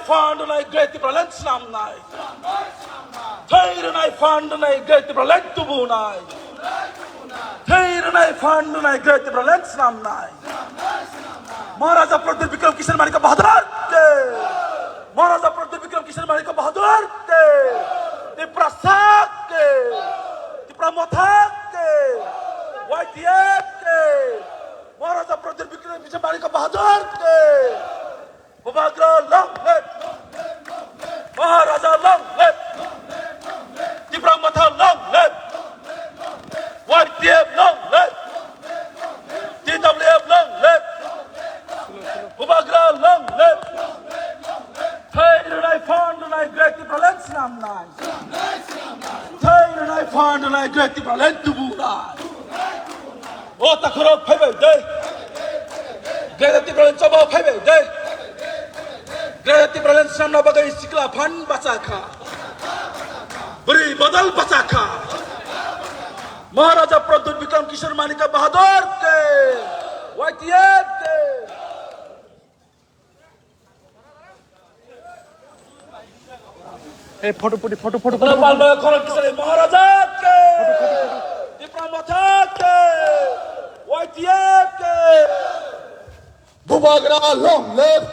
Fandunai Great Pralensnam Nai. Tairanai Fandunai Great Pralentubunai. Tairanai Fandunai Great Pralensnam Nai. Maharaja Pradip Vikram Kishan Manika Bahadur ke. Maharaja Pradip Vikram Kishan Manika Bahadur ke. Di Prasak ke. Di Pramothak ke. YTF ke. Maharaja Pradip Vikram Kishan Manika Bahadur ke. Bubagra long live. Maharaja long live. Di Pramotha long live. YTF long live. DWF long live. Bubagra long live. Tairanai Fandunai Great Pralensnam Nai. Tairanai Fandunai Great Pralentubunai. O Takuro Pebe Day. Great Pralentabo Pebe Day. Great Pralensnam Nabaga Isikla Pan Basaka. Beri Badal Basaka. Maharaja Pradip Vikram Kishan Manika Bahadur ke. YTF ke. Photo Maharaja के दीप्रामथा के YTF के Bubagra long live.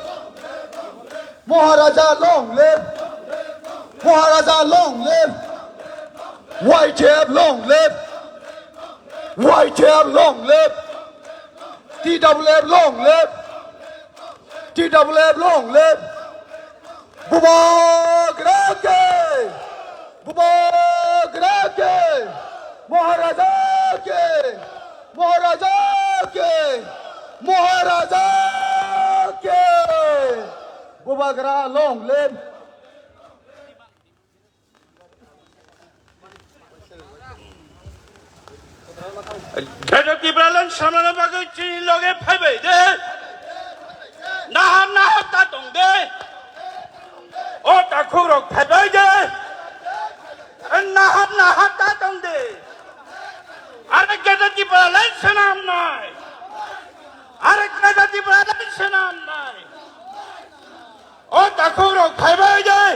Maharaja long live. Maharaja long live. YTF long live. YTF long live. TWF long live. TWF long live. Bubagra ke. Bubagra ke. Maharaja ke. Maharaja ke. Maharaja ke. Bubagra long live. Great Pralensnam Nabaga Chi Loge Pebe Day. Naham Tatong Day. O Takuro Pebe Day. And Naham Tatong Day. Are Great Pralensnam Nai. Are Great Pralensnam Nai. O Takuro Pebe Day.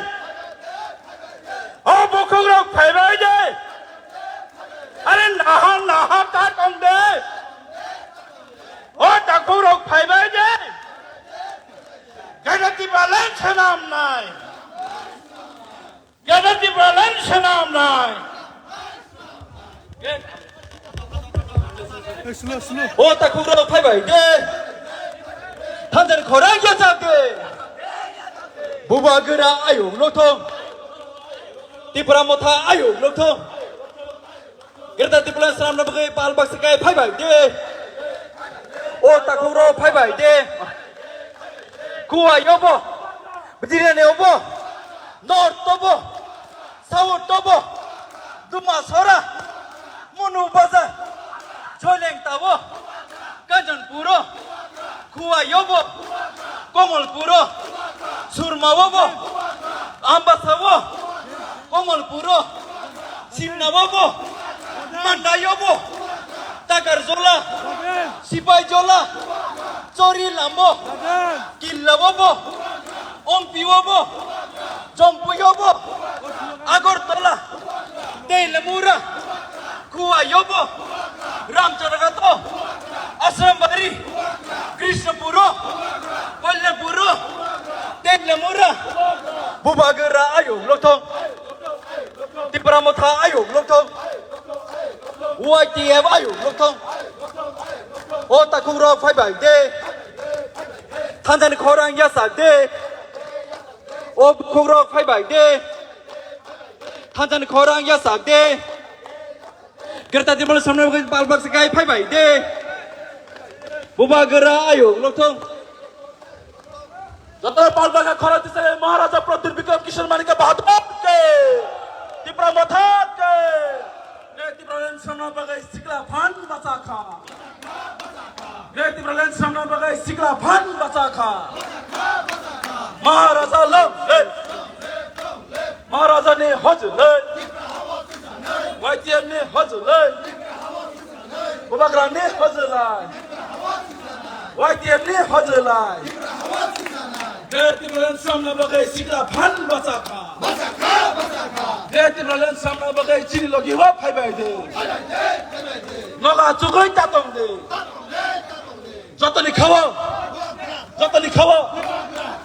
O Bukuro Pebe Day. Are Naham Tatong Day. O Takuro Pebe Day. Great Pralensnam Nai. Great Pralensnam Nai. O Takuro Pebe Day. Tanzan Korang Yasake. Bubagra Ayung Lotong. Dipramotha Ayung Lotong. Great Pralensnam Nabaga Palbakskai Pebe Day. O Takuro Pebe Day. Kuwa Yobo. Bidine Yobo. North Tobo. South Tobo. Duma Sora. Munu Baza. Choleng Tabo. Kajan Puro. Kuwa Yobo. Komol Puro. Surma Wobo. Ambasavo. Komol Puro. Simna Wobo. Manda Yobo. Takar Zola. Sipai Jola. Chori Lambo. Killa Wobo. Ompi Wobo. Jompu Yobo. Agortola. Teilamura. Kuwa Yobo. Ramcharagato. Asrambari. Krishnapuro. Pallepuro. Teilamura. Bubagra Ayung Lotong. Dipramotha Ayung Lotong. YTF Ayung Lotong. O Takuro Pebe Day. Tanzan Korang Yasak Day. O Kuro Pebe Day. Tanzan Korang Yasak Day. Great Pralensnam Nabaga Palbakskai Pebe Day. Bubagra Ayung Lotong. Jatara Palbaga Khorati se Maharaja Pradip Vikram Kishan Manika Bahadur ke. Dipramotha ke. Great Pralensnam Nabaga Isikla Pan Basaka. Great Pralensnam Nabaga Isikla Pan Basaka. Maharaja long live. Maharaja ne hojle. YTF ne hojle. Bubagra ne hojle. YTF ne hojle. Creative Talent samna bagai sikla phan bachaka. Creative Talent samna bagai chini logi wa phai bai de. Noga chugoi tatong de. Jotani khawa.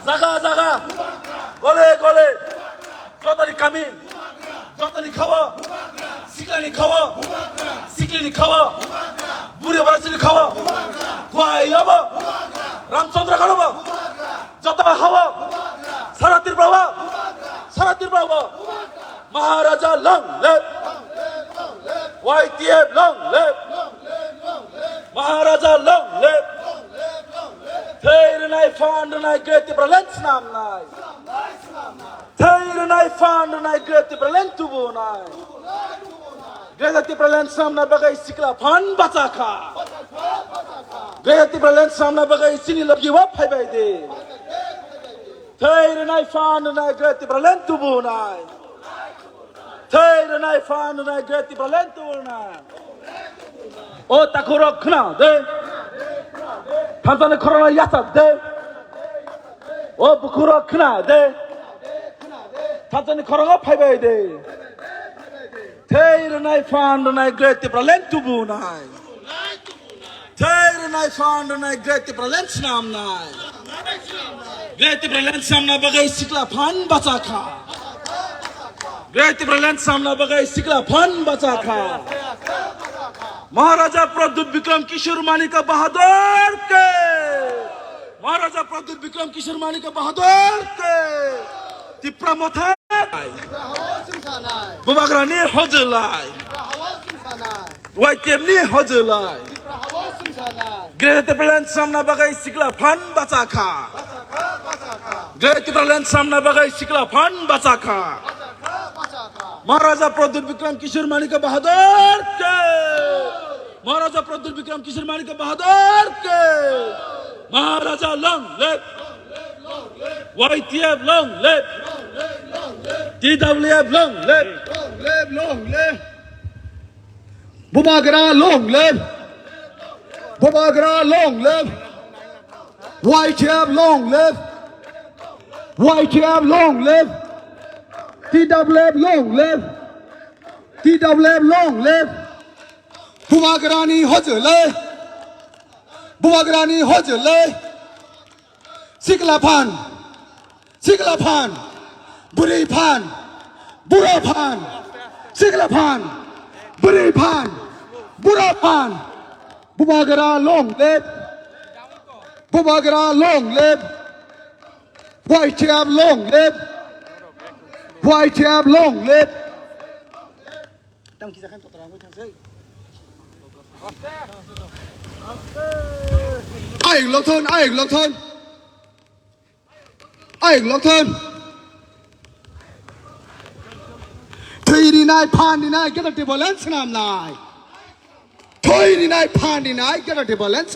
Jaga. Gole. Jotani kami. Jotani khawa. Siklani khawa. Buri barasini khawa. Kwai yaba. Ramchandra khawa. Jotaba hawa. Saratir Brahma. Maharaja long live. YTF long live. Maharaja long live. Theirinai Fandunai Creative Talent namnai. Theirinai Fandunai Creative Talent tubunai. Creative Talent samna bagai sikla phan bachaka. Creative Talent samna bagai sini logi wa phai bai de. Theirinai Fandunai Creative Talent tubunai. Theirinai Fandunai Creative Talent tubunai. O takuro khna de. Tanzania corona yata de. O bukuro khna de. Tanzania corona phai bai de. Theirinai Fandunai Creative Talent tubunai. Theirinai Fandunai Creative Talent namnai. Creative Talent samna bagai sikla phan bachaka. Creative Talent samna bagai sikla phan bachaka. महाराजा प्रद्युत विक्रम किशोर मानिक बहादुर के. महाराजा प्रद्युत विक्रम किशोर मानिक बहादुर के. तिप्रा मथा बुबाग्रानी हजलाई. वाइटेमनी हजलाई. Creative Talent samna bagai sikla phan bachaka. Creative Talent samna bagai sikla phan bachaka. महाराजा प्रद्युत विक्रम किशोर मानिक बहादुर के. महाराजा प्रद्युत विक्रम किशोर मानिक बहादुर के. महाराजा long live. YTF long live. TWF long live. Bubagra long live. YTF long live. TWF long live. Bubagrani hojle. Sikla phan. Buri phan. Bura phan. Sikla phan. Buri phan. Bura phan. Bubagra long live. YTF long live. Ai lộc thôn. Theirinai Fandunai Creative Talent namnai. Theirinai Fandunai Creative Talent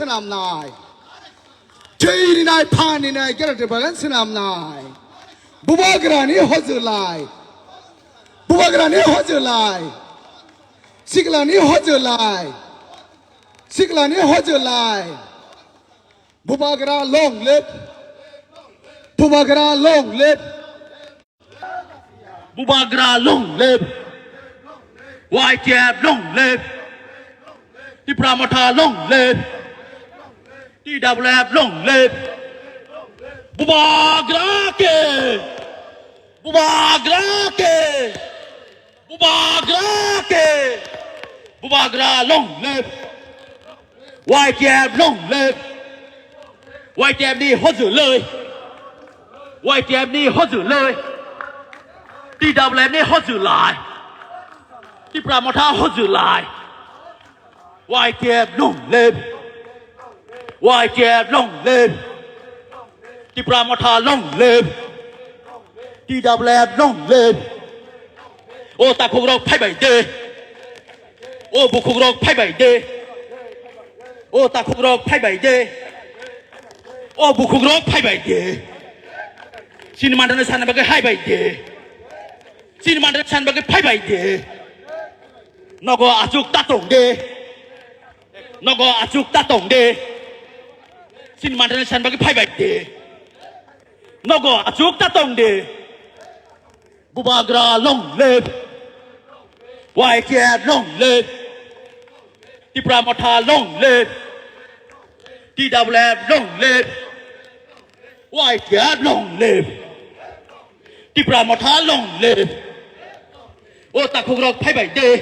namnai. Bubagrani hojlai. Siklani hojlai. Bubagra long live. Bubagra long live. YTF long live. Tipra Motha long live. TWF long live. Bubagra long live. YTF long live. YTF đi hốt dữ lời. YTF đi hốt dữ lời. TWF đi hốt dữ lại. Tipra Motha hốt dữ lại. YTF long live. Tipra Motha long live. TWF long live. Ô ta khung rong phai bảy đê. Ô bu khung rong phai bảy đê. Ô ta khung rong phai bảy đê. Ô bu khung rong phai bảy đê. Xin man thân san bagai hai bảy đê. Xin man thân san bagai phai bảy đê. Nó có achuk ta tổng đê. Xin man thân san bagai phai bảy đê. Nogo achuk ta tong de. Bubagra long live. Wai kia long live. Ti Pramotha long live. Ti Double long live. Wai kia long live. Ti Pramotha long live. O ta khung rok phai bai de.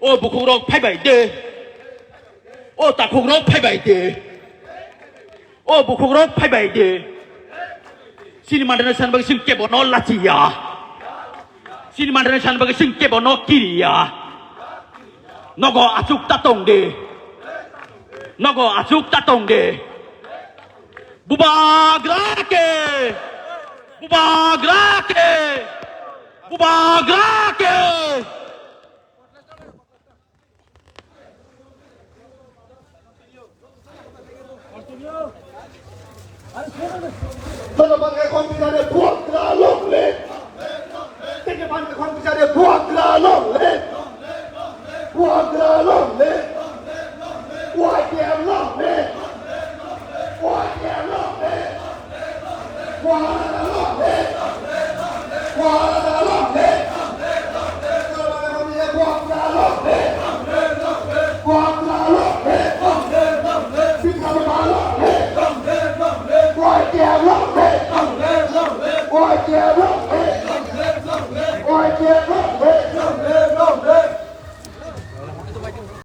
O bu khung rok phai bai de. O ta khung rok phai bai de. O bu khung rok phai bai de. Sini mandana san bagi sing kebo no latia. Sini mandana san bagi sing kebo no kiria. Nogo achuk tatong de. Nogo achuk tatong de. Bubagrake. Bubagrake. Bubagrake. Tanaman kay kompisaryo Buagra long live. Tinaman kay kompisaryo Buagra long live. Buagra long live. YPM long live. YPM long live. YPM long live.